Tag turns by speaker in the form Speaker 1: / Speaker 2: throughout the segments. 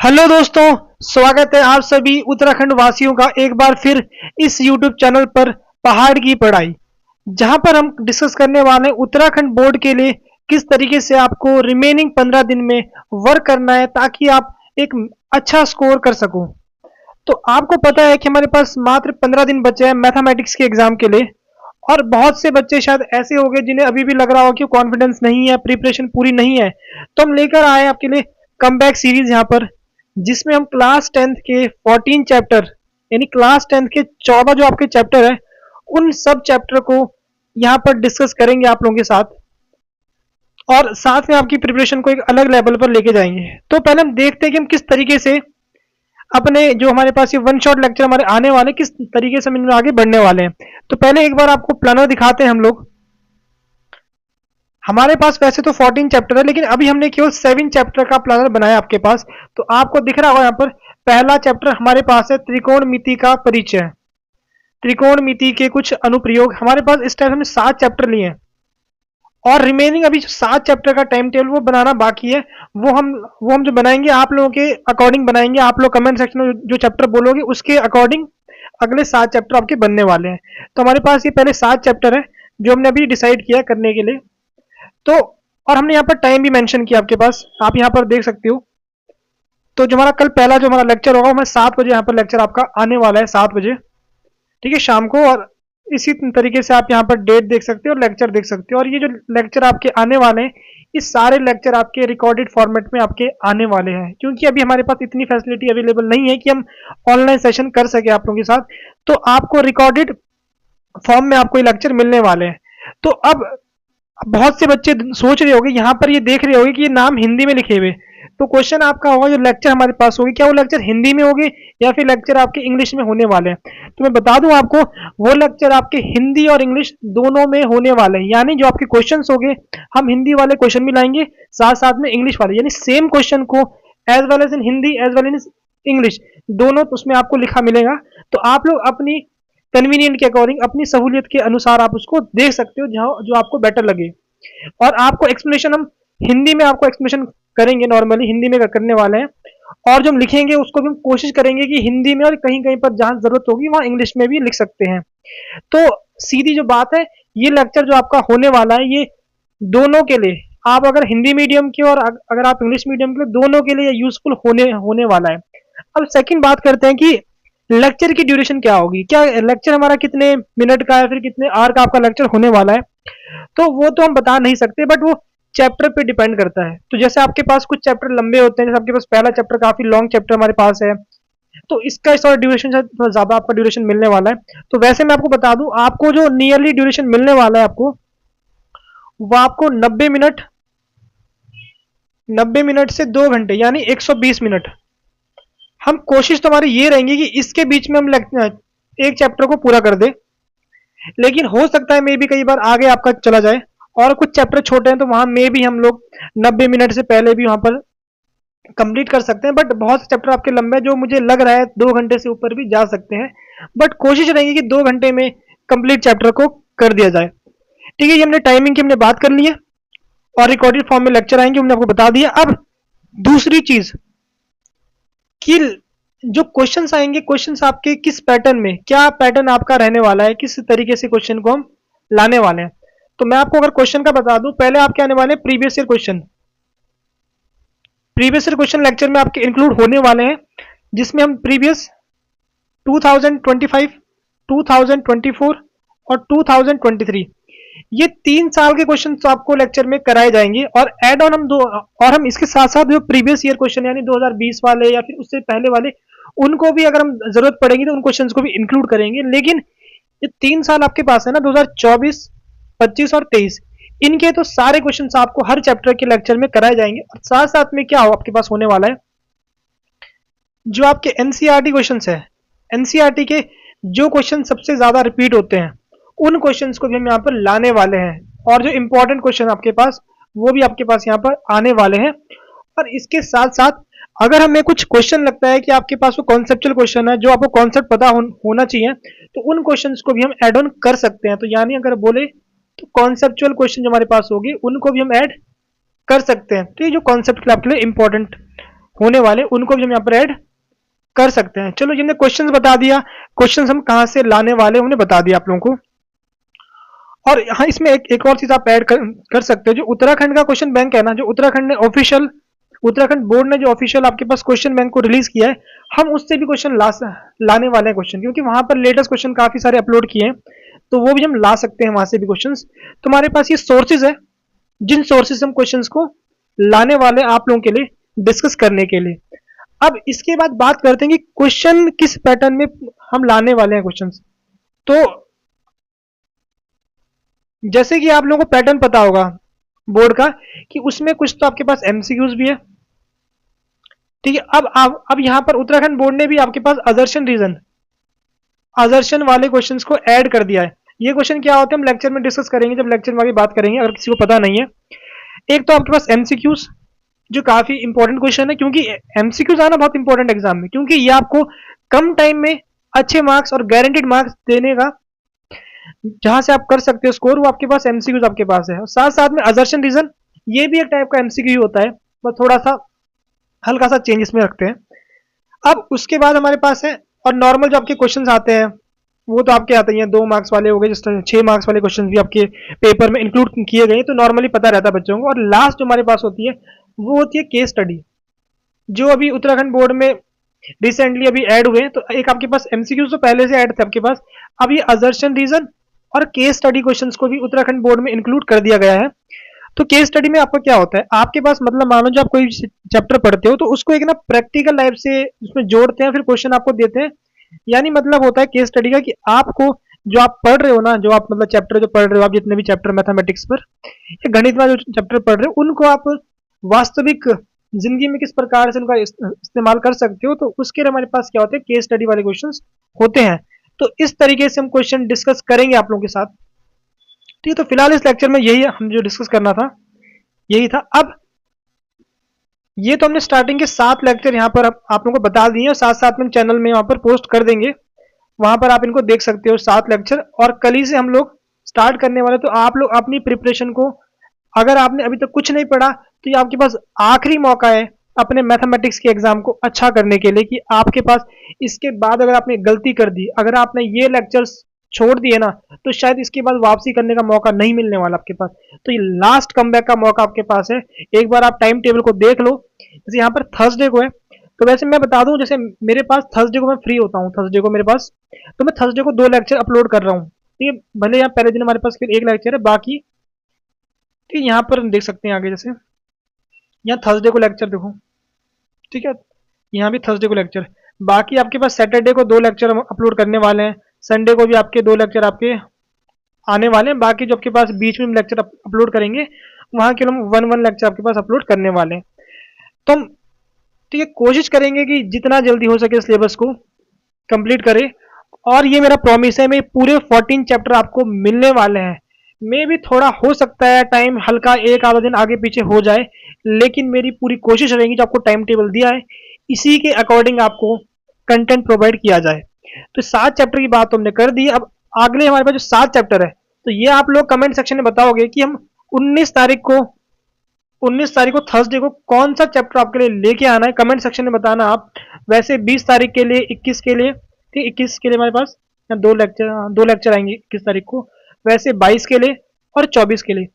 Speaker 1: Hello दोस्तों, स्वागत है आप सभी उत्तराखंड वासियों का एक बार फिर इस YouTube चैनल पर पहाड़ की पढ़ाई, जहां पर हम डिस्कस करने वाले हैं उत्तराखंड बोर्ड के लिए किस तरीके से आपको रिमेनिंग 15 दिन में वर्क करना है ताकि आप एक अच्छा स्कोर कर सको। तो आपको पता है कि हमारे पास मात्र 15 दिन बचे हैं मैथमेटिक्स के एग्जाम के लिए, और बहुत से बच्चे शायद ऐसे हो गए जिन्हें अभी भी लग रहा हो कि कॉन्फिडेंस नहीं है, प्रिपरेशन पूरी नहीं है। तो हम लेकर आए आपके लिए कमबैक सीरीज यहाँ पर, जिसमें हम क्लास 10th के 14 चैप्टर यानी क्लास 10th के 14 जो आपके चैप्टर है उन सब चैप्टर को यहाँ पर डिस्कस करेंगे आप लोगों के साथ, और साथ में आपकी प्रिपरेशन को एक अलग लेवल पर लेके जाएंगे। तो पहले हम देखते हैं कि हम किस तरीके से अपने जो हमारे पास ये वन शॉट लेक्चर हमारे आने वाले किस तरीके से हम इनमें आगे बढ़ने वाले हैं। तो पहले एक बार आपको प्लानर दिखाते हैं हम लोग। हमारे पास वैसे तो 14 चैप्टर है, लेकिन अभी हमने केवल 7 चैप्टर का प्लानर बनाया आपके पास। तो आपको दिख रहा होगा यहाँ पर पहला चैप्टर हमारे पास है त्रिकोणमिति का परिचय, त्रिकोणमिति के कुछ अनुप्रयोग। हमारे पास इस टाइम हमने 7 चैप्टर लिए हैं, और रिमेनिंग अभी जो 7 चैप्टर का टाइम टेबल वो बनाना बाकी है। वो हम जो बनाएंगे आप लोगों के अकॉर्डिंग बनाएंगे। आप लोग कमेंट सेक्शन में जो चैप्टर बोलोगे उसके अकॉर्डिंग अगले 7 चैप्टर आपके बनने वाले हैं। तो हमारे पास ये पहले 7 चैप्टर है जो हमने अभी डिसाइड किया करने के लिए। तो और हमने यहाँ पर टाइम भी मेंशन किया आपके पास, आप यहाँ पर देख सकते हो। तो जो हमारा कल पहला जो हमारा लेक्चर होगा हमें 7 बजे यहाँ पर लेक्चर आपका आने वाला है, 7 बजे, ठीक है, शाम को। और इसी तरीके से आप यहाँ पर डेट देख सकते हो और लेक्चर देख सकते हो। और ये जो लेक्चर आपके आने वाले हैं, इस सारे लेक्चर आपके रिकॉर्डेड फॉर्मेट में आपके आने वाले हैं, क्योंकि अभी हमारे पास इतनी फैसिलिटी अवेलेबल नहीं है कि हम ऑनलाइन सेशन कर सके आप लोगों के साथ। तो आपको रिकॉर्डेड फॉर्म में आपको ये लेक्चर मिलने वाले हैं। तो अब बहुत से बच्चे सोच रहे होंगे, यहाँ पर ये देख रहे होंगे कि ये नाम हिंदी में लिखे हुए। तो क्वेश्चन आपका होगा जो लेक्चर हमारे पास होगी, क्या वो लेक्चर हिंदी में होगी या फिर लेक्चर आपके इंग्लिश में होने वाले हैं। तो मैं बता दूं आपको, वो लेक्चर आपके हिंदी और इंग्लिश दोनों में होने वाले हैं। यानी जो आपके क्वेश्चन होंगे, हम हिंदी वाले क्वेश्चन भी लाएंगे, साथ साथ में इंग्लिश वाले, यानी सेम क्वेश्चन को as well as in Hindi as well in English दोनों उसमें आपको लिखा मिलेगा। तो आप लोग अपनी कन्वीनियंट के अकॉर्डिंग, अपनी सहूलियत के अनुसार आप उसको देख सकते हो जहां जो आपको बेटर लगे। और आपको एक्सप्लेनेशन हम हिंदी में आपको एक्सप्लेनेशन करेंगे, नॉर्मली हिंदी में करने वाले हैं। और जो हम लिखेंगे उसको भी हम कोशिश करेंगे कि हिंदी में, और कहीं कहीं पर जहां जरूरत होगी वहां इंग्लिश में भी लिख सकते हैं। तो सीधी जो बात है, ये लेक्चर जो आपका होने वाला है ये दोनों के लिए, आप अगर हिंदी मीडियम के और अगर आप इंग्लिश मीडियम के लिए, दोनों के लिए यूजफुल होने वाला है। अब सेकंड बात करते हैं कि लेक्चर की ड्यूरेशन क्या होगी, क्या लेक्चर हमारा कितने मिनट का है, फिर कितने आवर का आपका लेक्चर होने वाला है। तो वो तो हम बता नहीं सकते, बट वो चैप्टर पे डिपेंड करता है। तो जैसे आपके पास कुछ चैप्टर लंबे होते हैं, जैसे आपके पास पहला चैप्टर काफी लॉन्ग चैप्टर हमारे पास है, तो इसका इस ड्यूरेशन शायद थोड़ा ज्यादा आपका ड्यूरेशन मिलने वाला है। तो वैसे मैं आपको बता दूं, आपको जो नियरली ड्यूरेशन मिलने वाला है आपको, वो आपको 90 मिनट से 2 घंटे यानी 120 मिनट। हम कोशिश तो हमारी ये रहेंगी कि इसके बीच में हम एक चैप्टर को पूरा कर दे, लेकिन हो सकता है मे भी कई बार आगे आपका चला जाए, और कुछ चैप्टर छोटे हैं तो वहां में भी हम लोग 90 मिनट से पहले भी वहां पर कंप्लीट कर सकते हैं। बट बहुत से चैप्टर आपके लंबे हैं जो मुझे लग रहा है 2 घंटे से ऊपर भी जा सकते हैं, बट कोशिश रहेगी कि 2 घंटे में कंप्लीट चैप्टर को कर दिया जाए। ठीक है, ये हमने टाइमिंग की हमने बात कर ली है, और रिकॉर्डेड फॉर्म में लेक्चर आएंगे हमने आपको बता दिया। अब दूसरी चीज कि जो क्वेश्चंस आएंगे, क्वेश्चंस आपके किस पैटर्न में, क्या पैटर्न आपका रहने वाला है, किस तरीके से क्वेश्चन को हम लाने वाले हैं। तो मैं आपको अगर क्वेश्चन का बता दूं, पहले आपके आने वाले previous year question, previous year question lecture में आपके इंक्लूड होने वाले हैं, जिसमें हम प्रीवियस 2025, 2024 और 2023 ये 3 साल के क्वेश्चन तो आपको लेक्चर में कराए जाएंगे। और एड ऑन हम इसके साथ साथ जो प्रीवियस ईयर क्वेश्चन यानी 2020 वाले या फिर उससे पहले वाले, उनको भी अगर हम जरूरत पड़ेगी तो उन क्वेश्चंस को भी इंक्लूड करेंगे। लेकिन ये 3 साल आपके पास है ना, 2024, 25 और 23, इनके तो सारे क्वेश्चंस आपको हर चैप्टर के लेक्चर में कराए जाएंगे। और साथ साथ में क्या हो आपके पास होने वाला है, जो आपके एनसीईआरटी क्वेश्चंस है, एनसीईआरटी के जो क्वेश्चन सबसे ज्यादा रिपीट होते हैं उन क्वेश्चंस को भी हम यहाँ पर लाने वाले हैं, और जो इंपॉर्टेंट क्वेश्चन आपके पास वो भी आपके पास यहाँ पर आने वाले हैं। और इसके साथ साथ अगर हमें कुछ क्वेश्चन लगता है कि आपके पास वो कॉन्सेप्चुअल क्वेश्चन है जो आपको कॉन्सेप्ट पता होना चाहिए, तो उन क्वेश्चंस को भी हम ऐड ऑन कर सकते हैं। तो यानी अगर बोले तो कॉन्सेप्चुअल क्वेश्चन जो हमारे पास होगी उनको भी हम ऐड कर सकते हैं। तो ये जो कॉन्सेप्ट के लिए आपके लिए इंपॉर्टेंट होने वाले उनको भी हम यहाँ पर ऐड कर सकते हैं। चलो जिन्हें क्वेश्चंस बता दिया, क्वेश्चंस हम कहाँ से लाने वाले हमने बता दिया आप लोगों को। और हाँ, इसमें एक और चीज आप ऐड कर सकते हो। जो उत्तराखंड का क्वेश्चन बैंक है ना, जो उत्तराखंड ने ऑफिशियल, उत्तराखंड बोर्ड ने जो ऑफिशियल आपके पास क्वेश्चन बैंक को रिलीज किया है, हम उससे भी क्वेश्चन लाने वाले हैं क्वेश्चन, क्योंकि वहां पर लेटेस्ट क्वेश्चन काफी सारे अपलोड किए हैं, तो वो भी हम ला सकते हैं वहां से भी क्वेश्चन। तुम्हारे पास ये सोर्सेज है जिन सोर्सेज हम क्वेश्चन को लाने वाले आप लोगों के लिए, डिस्कस करने के लिए। अब इसके बाद बात करते हैं कि क्वेश्चन किस पैटर्न में हम लाने वाले हैं क्वेश्चन। तो जैसे कि आप लोगों को पैटर्न पता होगा बोर्ड का, कि उसमें कुछ तो आपके पास एमसीक्यूज भी है, ठीक है। अब यहां पर उत्तराखंड बोर्ड ने भी आपके पास अजर्शन वाले क्वेश्चंस को ऐड कर दिया है। ये क्वेश्चन क्या होते हैं हम लेक्चर में डिस्कस करेंगे, जब लेक्चर में आगे बात करेंगे, अगर किसी को पता नहीं है। एक तो आपके पास एमसीक्यूज, जो काफी इंपॉर्टेंट क्वेश्चन है, क्योंकि एमसीक्यूज आना बहुत इंपॉर्टेंट एग्जाम में, क्योंकि ये आपको कम टाइम में अच्छे मार्क्स और गारंटीड मार्क्स देने का, जहां से आप कर सकते हो स्कोर, वो आपके पास एमसीक्यूज आपके पास है। और साथ साथ में असर्शन रीजन, ये भी एक टाइप का एमसीक्यू होता है, बस थोड़ा सा हल्का सा चेंज इसमें रखते हैं। अब उसके बाद हमारे पास है, और नॉर्मल जो आपके क्वेश्चन आते हैं वो तो आपके आते ही हैं, 2 मार्क्स वाले हो गए, जिस तरह 6 मार्क्स वाले क्वेश्चन भी आपके पेपर में इंक्लूड किए गए, तो नॉर्मली पता रहता है बच्चों को। और लास्ट जो हमारे पास होती है वो होती है केस स्टडी, जो अभी उत्तराखंड बोर्ड में रिसेंटली अभी ऐड हुए हैं। तो एक आपके पास एमसीक्यूज तो पहले से ऐड थे आपके पास, अब ये असर्शन रीजन और केस स्टडी क्वेश्चंस को भी उत्तराखंड बोर्ड में इंक्लूड कर दिया गया है। तो केस स्टडी में आपका क्या होता है, आपके पास मतलब मान लो जो आप कोई चैप्टर पढ़ते हो, तो उसको एक ना प्रैक्टिकल लाइफ से उसमें जोड़ते हैं, फिर क्वेश्चन आपको देते हैं। यानी मतलब होता है केस स्टडी का कि आपको जो आप पढ़ रहे हो ना, जो आप मतलब चैप्टर जो पढ़ रहे हो, आप जितने भी चैप्टर मैथमेटिक्स पर या गणित में जो चैप्टर पढ़ रहे हो, उनको आप वास्तविक जिंदगी में किस प्रकार से उनका इस्तेमाल कर सकते हो, तो उसके लिए हमारे पास क्या होते हैं, केस स्टडी वाले क्वेश्चंस होते हैं। तो इस तरीके से हम क्वेश्चन डिस्कस करेंगे आप लोगों के साथ, ठीक है। तो फिलहाल इस लेक्चर में यही हम जो डिस्कस करना था यही था। अब ये तो हमने स्टार्टिंग के 7 लेक्चर यहाँ पर आप लोगों को बता दिए, और साथ साथ में चैनल में यहाँ पर पोस्ट कर देंगे, वहां पर आप इनको देख सकते हो 7 लेक्चर। और कल ही से हम लोग स्टार्ट करने वाले, तो आप लोग अपनी प्रिपरेशन को, अगर आपने अभी तक कुछ नहीं पढ़ा, तो ये आपके पास आखिरी मौका है अपने मैथमेटिक्स के एग्जाम को अच्छा करने के लिए, कि आपके पास इसके बाद अगर आपने गलती कर दी, अगर आपने ये लेक्चर्स छोड़ दिए ना, तो शायद इसके बाद वापसी करने का मौका नहीं मिलने वाला आपके पास। तो ये लास्ट कमबैक का मौका आपके पास है। एक बार आप टाइम टेबल को देख लो, जैसे यहाँ पर थर्सडे को है, तो वैसे मैं बता दूं, जैसे मेरे पास थर्सडे को मैं फ्री होता हूँ, थर्सडे को मेरे पास, तो मैं थर्सडे को 2 लेक्चर अपलोड कर रहा हूँ, ठीक है। भले यहाँ पहले दिन हमारे पास फिर 1 लेक्चर है बाकी, ठीक है। यहाँ पर हम देख सकते हैं आगे, जैसे यहाँ थर्सडे को लेक्चर देखो, ठीक है, यहाँ भी थर्सडे को लेक्चर। बाकी आपके पास सैटरडे को 2 लेक्चर हम अपलोड करने वाले हैं, संडे को भी आपके 2 लेक्चर आपके आने वाले हैं। बाकी जो आपके पास बीच में हम लेक्चर अपलोड करेंगे, वहां के हम 1 लेक्चर आपके पास अपलोड करने वाले हैं। तो हम, ठीक है, कोशिश करेंगे कि जितना जल्दी हो सके सिलेबस को कंप्लीट करें। और ये मेरा प्रॉमिस है, मैं पूरे 14 चैप्टर आपको मिलने वाले हैं। मे भी थोड़ा हो सकता है टाइम हल्का 1 आधा दिन आगे पीछे हो जाए, लेकिन मेरी पूरी कोशिश रहेगी जो आपको टाइम टेबल दिया है इसी के अकॉर्डिंग आपको कंटेंट प्रोवाइड किया जाए। तो 7 चैप्टर की बात तो हमने कर दी। अब अगले हमारे पास जो 7 चैप्टर है, तो ये आप लोग कमेंट सेक्शन में बताओगे कि हम 19 तारीख को 19 तारीख को थर्सडे को कौन सा चैप्टर आपके लिए लेके आना है, कमेंट सेक्शन में बताना आप। वैसे 20 तारीख के लिए, 21 के लिए, ठीक, 21 के लिए हमारे पास 2 लेक्चर आएंगे 21 तारीख को, वैसे 22 के लिए और 24 के लिए।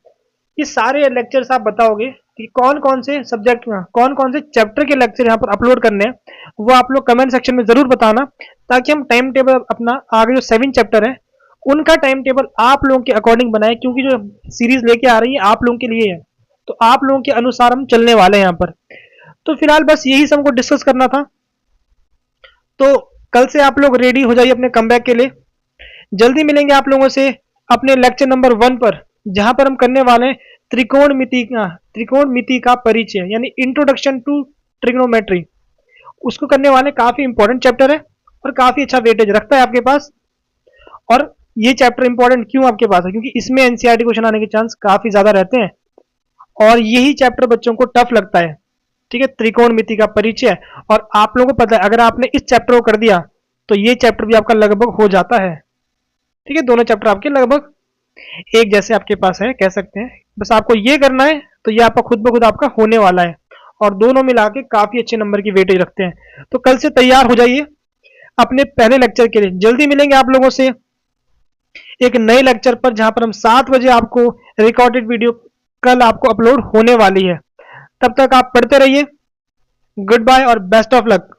Speaker 1: ये सारे लेक्चर्स आप बताओगे कि कौन कौन से सब्जेक्ट में, कौन कौन से चैप्टर के लेक्चर यहाँ पर अपलोड करने हैं, वो आप लोग कमेंट सेक्शन में जरूर बताना, ताकि हम टाइम टेबल अपना आगे जो 7 चैप्टर है उनका टाइम टेबल आप लोगों के अकॉर्डिंग बनाए, क्योंकि जो सीरीज लेके आ रही है आप लोगों के लिए है, तो आप लोगों के अनुसार हम चलने वाले हैं यहाँ पर। तो फिलहाल बस यही सब हमको डिस्कस करना था। तो कल से आप लोग रेडी हो जाइए अपने कमबैक के लिए। जल्दी मिलेंगे आप लोगों से अपने लेक्चर नंबर 1 पर, जहां पर हम करने वाले हैं त्रिकोणमिति का परिचय, यानी इंट्रोडक्शन टू ट्रिग्नोमेट्री। उसको करने वाले, काफी इंपॉर्टेंट चैप्टर है और काफी अच्छा वेटेज रखता है आपके पास। और ये चैप्टर इंपॉर्टेंट क्यों आपके पास है, क्योंकि इसमें एनसीईआरटी क्वेश्चन आने के चांस काफी ज्यादा रहते हैं, और यही चैप्टर बच्चों को टफ लगता है, ठीक है, त्रिकोणमिति का परिचय। और आप लोगों को पता है, अगर आपने इस चैप्टर को कर दिया तो ये चैप्टर भी आपका लगभग हो जाता है, ठीक है। दोनों चैप्टर आपके लगभग एक जैसे आपके पास है, कह सकते हैं। बस आपको ये करना है, तो ये आपका खुद ब खुद आपका होने वाला है। और दोनों मिला के काफी अच्छे नंबर की वेटेज रखते हैं। तो कल से तैयार हो जाइए अपने पहले लेक्चर के लिए। जल्दी मिलेंगे आप लोगों से एक नए लेक्चर पर, जहां पर हम 7 बजे आपको रिकॉर्डेड वीडियो कल आपको अपलोड होने वाली है। तब तक आप पढ़ते रहिए। गुड बाय और बेस्ट ऑफ लक।